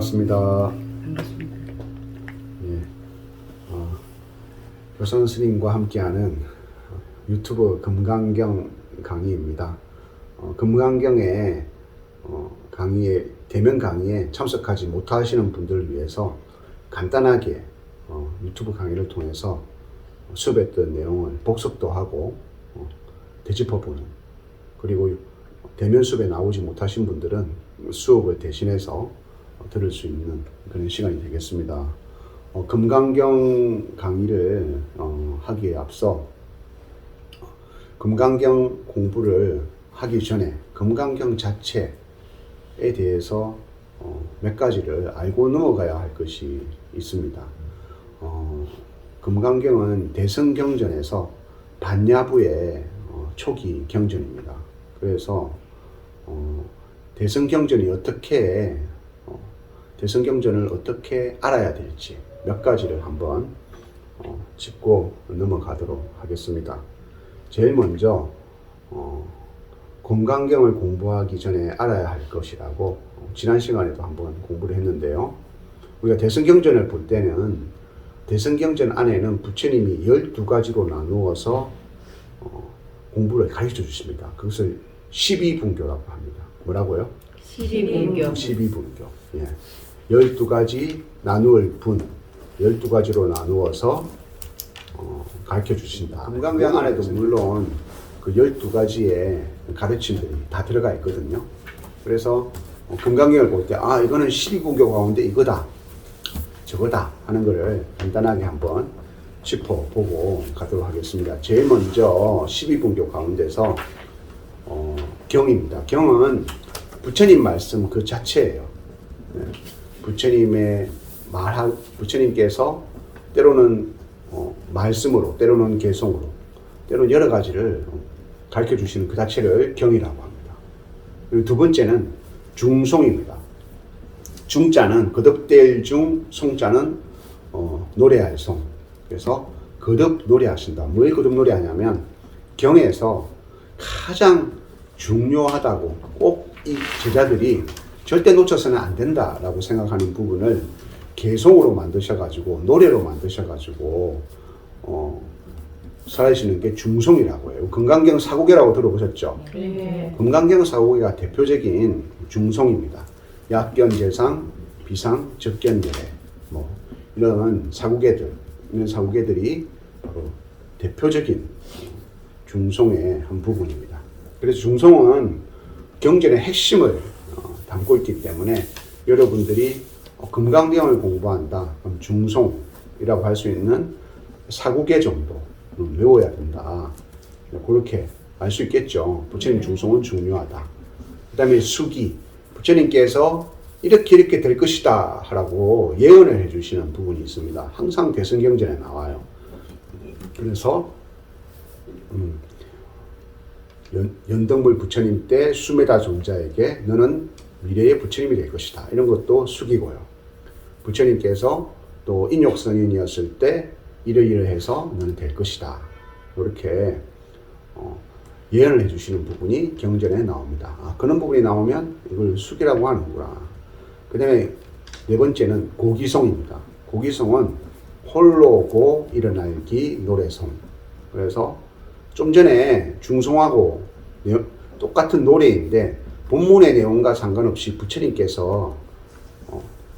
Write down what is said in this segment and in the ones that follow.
반갑습니다. 반갑습니다. 예, 교선 스님과 함께하는 유튜브 금강경 강의입니다. 금강경의 강의에 대면 강의에 참석하지 못하시는 분들을 위해서 간단하게 유튜브 강의를 통해서 수업했던 내용을 복습도 하고 되짚어보는, 그리고 대면 수업에 나오지 못하신 분들은 수업을 대신해서 들을 수 있는 그런 시간이 되겠습니다. 금강경 강의를 하기에 앞서 금강경 공부를 하기 전에 금강경 자체에 대해서 몇 가지를 알고 넘어가야 할 것이 있습니다. 금강경은 대승경전에서 반야부의 초기 경전입니다. 그래서 대승경전을 어떻게 알아야 될지 몇 가지를 한번 짚고 넘어가도록 하겠습니다. 제일 먼저 금강경을 공부하기 전에 알아야 할 것이라고 지난 시간에도 한번 공부를 했는데요. 우리가 대승경전을 볼 때는 대승경전 안에는 부처님이 12가지로 나누어서 공부를 가르쳐 주십니다. 그것을 12분교라고 합니다. 뭐라고요? 12분교. 12분교. 예. 12가지 나누을 분, 12가지로 나누어서 가르쳐 주신다. 금강경 안에도 물론 그 12가지의 가르침들이 다 들어가 있거든요. 그래서 금강경을 볼 때, 이거는 12분교 가운데 이거다, 저거다 하는 거를 간단하게 한번 짚어보고 가도록 하겠습니다. 제일 먼저 12분교 가운데서 경입니다. 경은 부처님 말씀 그 자체예요. 부처님께서 때로는 말씀으로, 때로는 개성으로, 때로는 여러 가지를 가르쳐 주시는 그 자체를 경이라고 합니다. 그리고 두 번째는 중송입니다. 중자는 거듭될 중, 송자는 노래할 송. 그래서 거듭 노래하신다. 뭘 거듭 노래하냐면 경에서 가장 중요하다고 꼭 이 제자들이 절대 놓쳐서는 안 된다라고 생각하는 부분을 개성으로 만드셔가지고, 노래로 만드셔가지고 살아계시는 게 중송이라고 해요. 금강경 사국계라고 들어보셨죠? 네. 금강경 사국계가 대표적인 중송입니다. 약견재상, 비상, 적견예래, 이런 사국계들이 바로 대표적인 중송의 한 부분입니다. 그래서 중송은 경전의 핵심을 담고 있기 때문에 여러분들이 금강경을 공부한다, 그럼 중송이라고 할 수 있는 사국계 정도 외워야 된다. 그렇게 알 수 있겠죠. 부처님 중송은 중요하다. 그 다음에 수기, 부처님께서 이렇게 될 것이다 라고 예언을 해주시는 부분이 있습니다. 항상 대승경전에 나와요. 그래서 연덕물 부처님 때 수메다 존자에게 너는 미래의 부처님이 될 것이다, 이런 것도 수기고요. 부처님께서 또 인욕선인이었을 때 이러이러해서 너는 될 것이다, 이렇게 예언을 해주시는 부분이 경전에 나옵니다. 그런 부분이 나오면 이걸 수기라고 하는구나. 그 다음에 네 번째는 고기송입니다. 고기송은 홀로고 일어날기 노래송. 그래서 좀 전에 중송하고 똑같은 노래인데 본문의 내용과 상관없이 부처님께서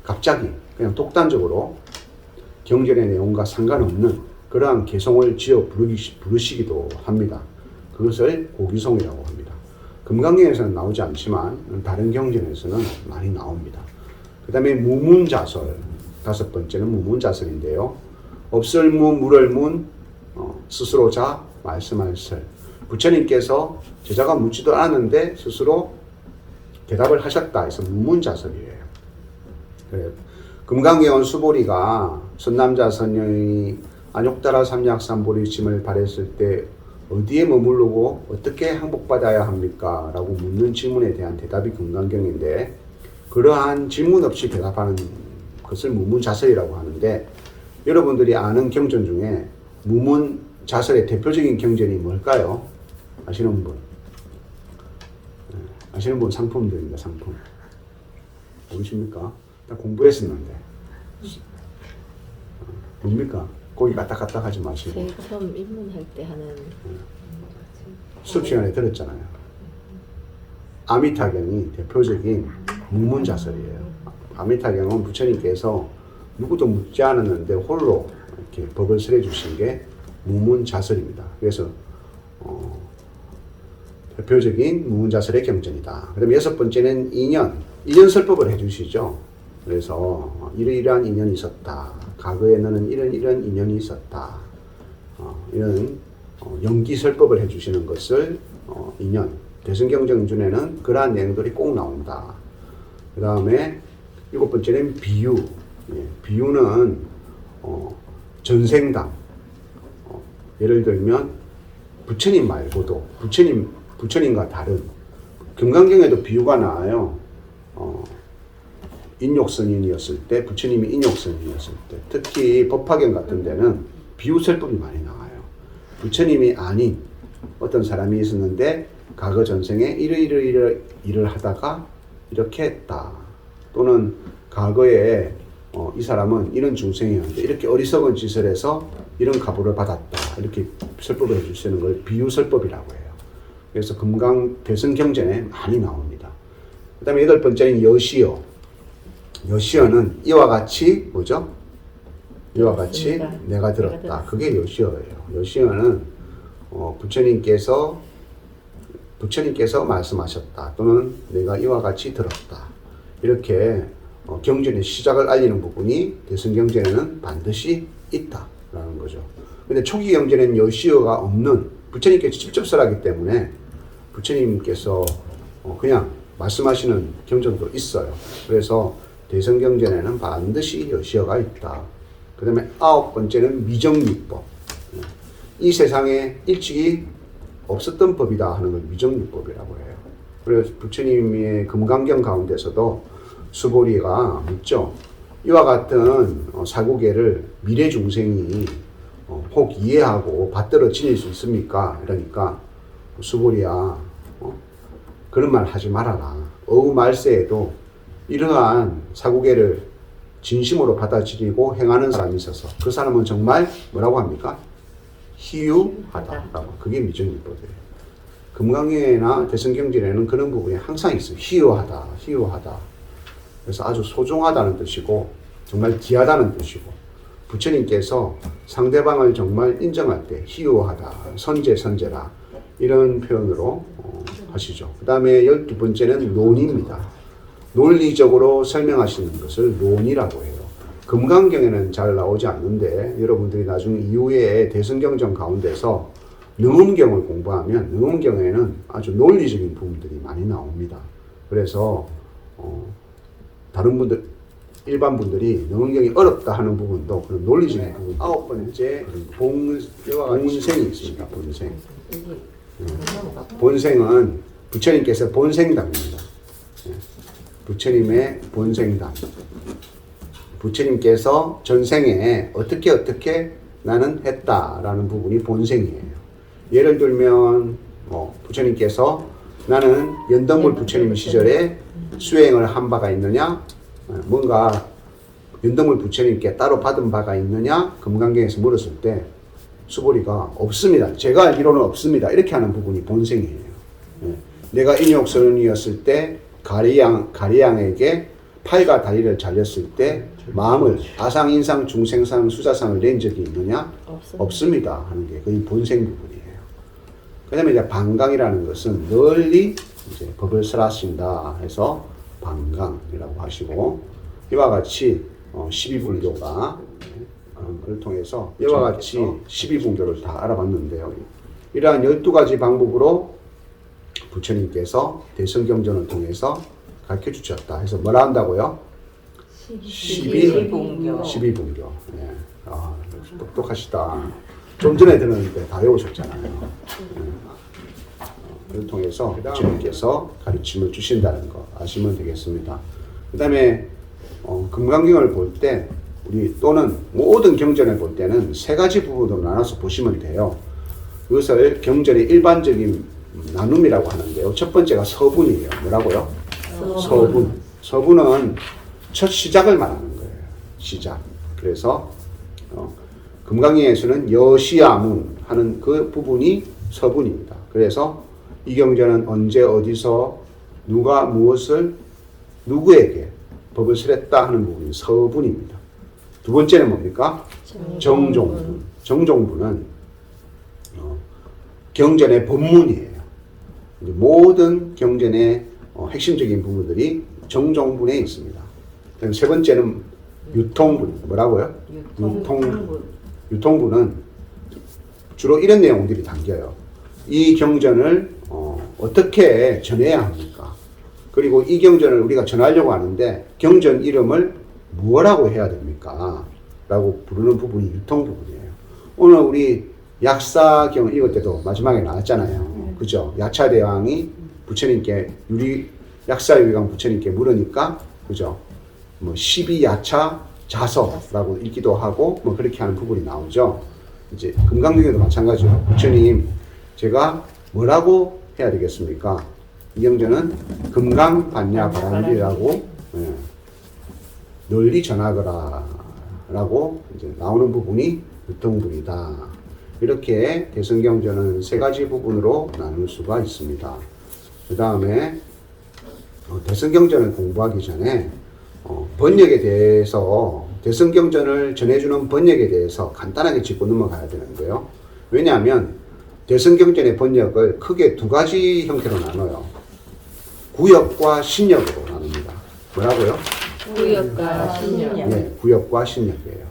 갑자기 그냥 독단적으로 경전의 내용과 상관없는 그러한 개성을 지어 부르시기도 합니다. 그것을 고기송이라고 합니다. 금강경에서는 나오지 않지만 다른 경전에서는 많이 나옵니다. 그 다음에 무문자설, 다섯 번째는 무문자설인데요. 없을문, 물을문, 스스로 자, 말씀할 설. 부처님께서 제자가 묻지도 않았는데 스스로 대답을 하셨다 해서 무문자설이에요. 그래요. 금강경은 수보리가 선남자 선녀이 안욕따라 삼약삼보리 짐을 발했을 때 어디에 머무르고 어떻게 항복받아야 합니까? 라고 묻는 질문에 대한 대답이 금강경인데, 그러한 질문 없이 대답하는 것을 무문자설이라고 하는데, 여러분들이 아는 경전 중에 무문자설의 대표적인 경전이 뭘까요? 아시는 분? 아시는 분 상품 드립니다. 상품. 모르십니까? 다 공부했었는데. 뭡니까? 거기 까딱까딱 하지 마시고. 제일 처음 입문할 때 하는 수업 시간에 들었잖아요. 아미타경이 대표적인 무문자설이에요. 아미타경은 부처님께서 누구도 묻지 않았는데 홀로 이렇게 법을 설해 주신 게 무문자설입니다. 그래서 대표적인 무문자설의 경전이다. 그다음 여섯 번째는 인연설법을 해주시죠. 그래서 이러이러한 인연이 있었다. 과거에 너는 이런 인연이 있었다. 이런 연기설법을 해주시는 것을 인연. 대승경전준에는 그러한 내용들이 꼭 나온다. 그 다음에 일곱 번째는 비유. 비유는 전생담. 예를 들면 부처님 말고도 부처님과 다른 금강경에도 비유가 나와요. 인욕선인이었을 때, 부처님이 인욕선인이었을 때, 특히 법화경 같은 데는 비유설법이 많이 나와요. 부처님이 아닌 어떤 사람이 있었는데 과거 전생에 이러 일을 하다가 이렇게 했다. 또는 과거에 이 사람은 이런 중생이었는데 이렇게 어리석은 짓을 해서 이런 가보를 받았다. 이렇게 설법을 해주시는 걸 비유설법이라고 해요. 그래서 대승경전에 많이 나옵니다. 그 다음에 여덟 번째는 여시어. 여시어는 이와 같이 뭐죠? 이와 같이 내가 들었다. 그게 여시어예요. 여시어는 부처님께서 말씀하셨다. 또는 내가 이와 같이 들었다. 이렇게 경전의 시작을 알리는 부분이 대승경전에는 반드시 있다라는 거죠. 근데 초기 경전에는 여시어가 없는 부처님께서 직접 설하기 때문에 부처님께서 그냥 말씀하시는 경전도 있어요. 그래서 대승경전에는 반드시 여시어가 있다. 그 다음에 아홉 번째는 미정유법. 이 세상에 일찍이 없었던 법이다 하는 걸 미정유법이라고 해요. 그래서 부처님의 금강경 가운데서도 수보리가 묻죠. 이와 같은 사고계를 미래 중생이 혹 이해하고 받들어 지닐 수 있습니까? 이러니까 수보리야, 그런 말 하지 말아라. 어우 말세에도 이러한 사고계를 진심으로 받아들이고 행하는 사람이 있어서 그 사람은 정말 뭐라고 합니까? 희유하다. 그게 미정유법이에요. 금강경에나 대승경전에는 그런 부분이 항상 있어요. 희유하다. 그래서 아주 소중하다는 뜻이고 정말 귀하다는 뜻이고 부처님께서 상대방을 정말 인정할 때 희유하다, 선제라 이런 표현으로 하시죠. 그 다음에 12번째는 논입니다. 논리적으로 설명하시는 것을 논이라고 해요. 금강경에는 잘 나오지 않는데 여러분들이 나중에 이후에 대승경전 가운데서 능음경을 공부하면 능음경에는 아주 논리적인 부분들이 많이 나옵니다. 그래서 다른 분들, 일반 분들이 능음경이 어렵다 하는 부분도 그런 논리적인 부분. 아홉 번째 본생이 있습니다. 본생은 부처님께서 본생담입니다. 부처님의 본생담. 부처님께서 전생에 어떻게 나는 했다라는 부분이 본생이에요. 예를 들면 부처님께서 나는 연덕물 부처님 시절에 수행을 한 바가 있느냐, 뭔가 연덕물 부처님께 따로 받은 바가 있느냐, 금강경에서 물었을 때 수보리가 없습니다. 제가 알기로는 없습니다. 이렇게 하는 부분이 본생이에요. 내가 인욕선이었을 때 가리양에게 팔과 다리를 잘렸을 때 마음을 아상, 인상, 중생상, 수자상을 낸 적이 있느냐? 없습니다. 하는 게 거의 본생 부분이에요. 그 다음에 이제 방강이라는 것은 널리 이제 법을 설하신다 해서 방강이라고 하시고, 이와 같이 12분교가 그걸 통해서 이와 같이 12분교를 다 알아봤는데요. 이러한 12가지 방법으로 부처님께서 대승경전을 통해서 가르쳐 주셨다 해서 뭐라 한다고요? 12분교. 네. 똑똑하시다. 좀 전에 들었는데 다 외우셨잖아요. 그걸 통해서 부처님께서 가르침을 주신다는 거 아시면 되겠습니다. 그 다음에 금강경을 볼 때 우리 또는 모든 경전을 볼 때는 세 가지 부분으로 나눠서 보시면 돼요. 그것을 경전의 일반적인 나눔이라고 하는데요. 첫 번째가 서분이에요. 뭐라고요? 서분. 서분은 첫 시작을 말하는 거예요. 시작. 그래서 금강경에서는 여시야문 하는 그 부분이 서분입니다. 그래서 이 경전은 언제 어디서 누가 무엇을 누구에게 법을 설했다 하는 부분이 서분입니다. 두 번째는 뭡니까? 정종분. 정종분은 경전의 본문이에요. 모든 경전의 핵심적인 부분들이 정종분에 있습니다. 그다음 세 번째는 유통분. 뭐라고요? 유통분은 주로 이런 내용들이 담겨요. 이 경전을 어떻게 전해야 합니까? 그리고 이 경전을 우리가 전하려고 하는데 경전 이름을 뭐라고 해야 됩니까? 라고 부르는 부분이 유통부분이에요. 오늘 우리 약사경 읽을 때도 마지막에 나왔잖아요. 그죠? 야차대왕이 부처님께 약사유경 부처님께 물으니까 그죠? 뭐 12야차 자서라고 읽기도 하고 뭐 그렇게 하는 부분이 나오죠. 이제 금강경에도 마찬가지로 부처님 제가 뭐라고 해야 되겠습니까? 이 경전은 금강반야바람비라고 널리 전하거라 라고 이제 나오는 부분이 유통분이다. 이렇게 대승경전은 세 가지 부분으로 나눌 수가 있습니다. 그 다음에 대승경전을 공부하기 전에 번역에 대해서 대승경전을 전해주는 번역에 대해서 간단하게 짚고 넘어가야 되는데요. 왜냐하면 대승경전의 번역을 크게 두 가지 형태로 나눠요. 구역과 신역으로 나눕니다. 뭐라고요? 구역과 신역. 네, 구역과 신역이에요.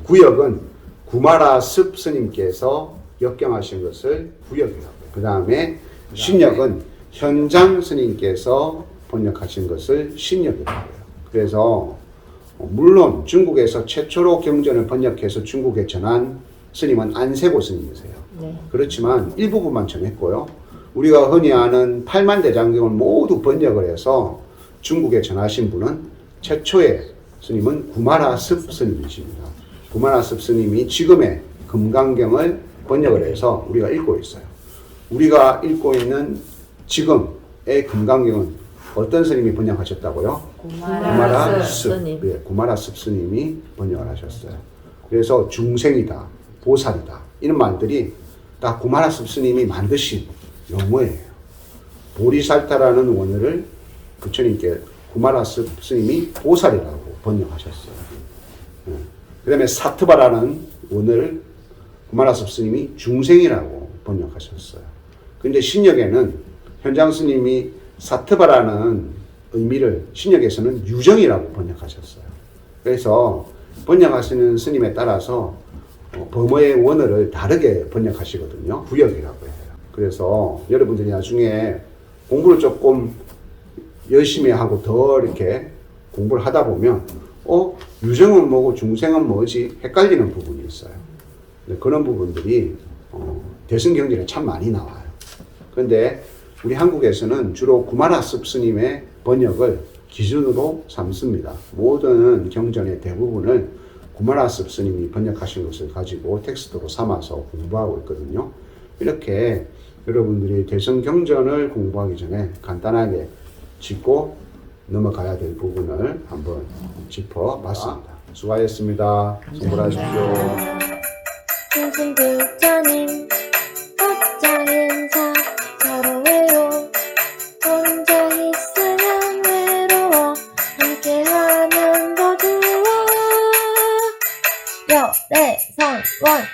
구역은 구마라 습 스님께서 역경하신 것을 구역이라고 해요. 그 다음에 신역은 현장 스님께서 번역하신 것을 신역이라고 해요. 그래서 물론 중국에서 최초로 경전을 번역해서 중국에 전한 스님은 안세고 스님이세요. 네. 그렇지만 일부분만 전했고요. 우리가 흔히 아는 팔만대장경을 모두 번역을 해서 중국에 전하신 분은 최초의 스님은 구마라 습 스님이십니다. 구마라 습 스님이 지금의 금강경을 번역을 해서 우리가 읽고 있어요. 우리가 읽고 있는 지금의 금강경은 어떤 스님이 번역하셨다고요? 구마라 습. 네, 구마라 습 스님이 번역을 하셨어요. 그래서 중생이다, 보살이다 이런 말들이 다 구마라 습 스님이 만드신 용어예요. 보리살타라는 원어를 부처님께 구마라 습 스님이 보살이라고 번역하셨어요. 그 다음에 사트바라는 원어를 구마라 습 스님이 중생이라고 번역하셨어요. 근데 신역에는 현장 스님이 사트바라는 의미를 신역에서는 유정이라고 번역하셨어요. 그래서 번역하시는 스님에 따라서 범어의 원어를 다르게 번역하시거든요. 구역이라고 해요. 그래서 여러분들이 나중에 공부를 조금 열심히 하고 더 이렇게 공부를 하다 보면 유정은 뭐고 중생은 뭐지 헷갈리는 부분이 있어요. 그런 부분들이 대승경전에 참 많이 나와요. 그런데 우리 한국에서는 주로 구마라 습 스님의 번역을 기준으로 삼습니다. 모든 경전의 대부분을 구마라 습 스님이 번역하신 것을 가지고 텍스트로 삼아서 공부하고 있거든요. 이렇게 여러분들이 대승경전을 공부하기 전에 간단하게 짚고 넘어가야 될 부분을 한번 짚어봤습니다. 수고하셨습니다. 공부하십시오. 신신부처님 어짜 인사 서러워요. 혼자 있으면 외로워 함께하면 더 좋아. 여대성원